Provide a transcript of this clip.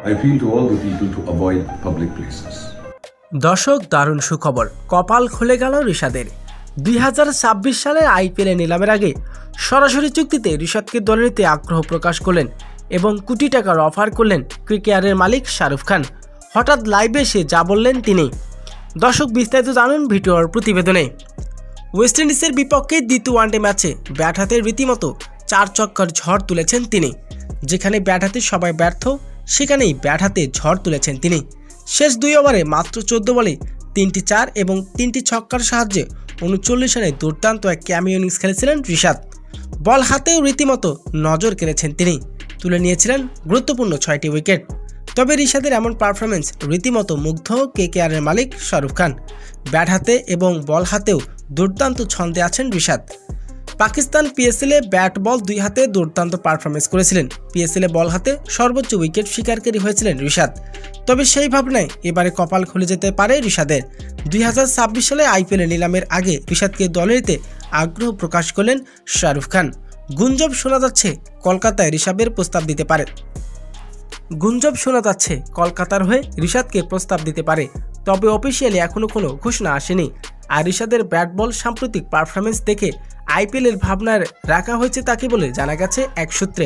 I appeal to all the people to avoid public places. দর্শক, দারুণ সুখবর, কপাল খুলে গেল রিশাদের। 2026 সালের আইপিএল নিলামের আগে সরাসরি চুক্তিতে রিশাদকে দলে নিতে আগ্রহ প্রকাশ করলেন এবং কোটি টাকার অফার করলেন ক্রিকেয়ারের মালিক শাহরুখ খান। হঠাৎ লাইভে এসে যা বললেন তিনি। দর্শক, বিস্তারিত জানুন ভিডিওর প্রতিবেদনে। ওয়েস্ট ইন্ডিজের বিপক্ষে দ্বিতীয় ওয়ানডে ম্যাচে ব্যাট হাতে রীতিমতো 4 ছক্কার ঝড় তুলেছেন তিনি। যেখানে ব্যাট হাতে সবাই ব্যর্থ, সেখানেই ব্যাট হাতে ঝড় তুলেছেন তিনি। শেষ 2 ওভারে মাত্র 14 বলে 3টি 4 এবং 3টি ছক্কার সাহায্যে 39 রানে দুর্দান্ত এক ক্যামিও ইনিংস খেলেছিলেন রিশাদ। বল হাতেও রীতিমতো নজর কেড়েছেন তিনি, তুলে নিয়েছিলেন গুরুত্বপূর্ণ 6টি উইকেট। তবে রিশাদের এমন পারফরমেন্স রীতিমতো মুগ্ধ কেকেআরের মালিক শাহরুখ খান। ব্যাট হাতে এবং বল হাতেও দুর্দান্ত ছন্দে আছেন রিশাদ। পাকিস্তান পিএসএলে ব্যাট বল 2 হাতে দুর্দান্ত পারফরমেন্স করেছিলেন। পিএসএলে বল হাতে সর্বোচ্চ উইকেট শিকারকারী হয়েছিলেন রিশাদ। তবে সেই ভাবনায় এবারে কপাল খুলে যেতে পারে রিশাদের। 2026 সালে আইপিএল নিলামের আগে রিশাদকে দলে নিতে আগ্রহ প্রকাশ করলেন শাহরুখ খান। গুঞ্জব শোনা যাচ্ছে কলকাতায় রিশাদের প্রস্তাব দিতে পারে। কলকাতার হয়ে রিশাদকে প্রস্তাব দিতে পারে, তবে অফিসিয়ালি এখনও কোনো ঘোষণা আসেনি। আর রিশাদের ব্যাট বল সাম্প্রতিক পারফরমেন্স দেখে আইপিএলের ভাবনায় রাখা হয়েছে তাকে বলে জানা গেছে এক সূত্রে।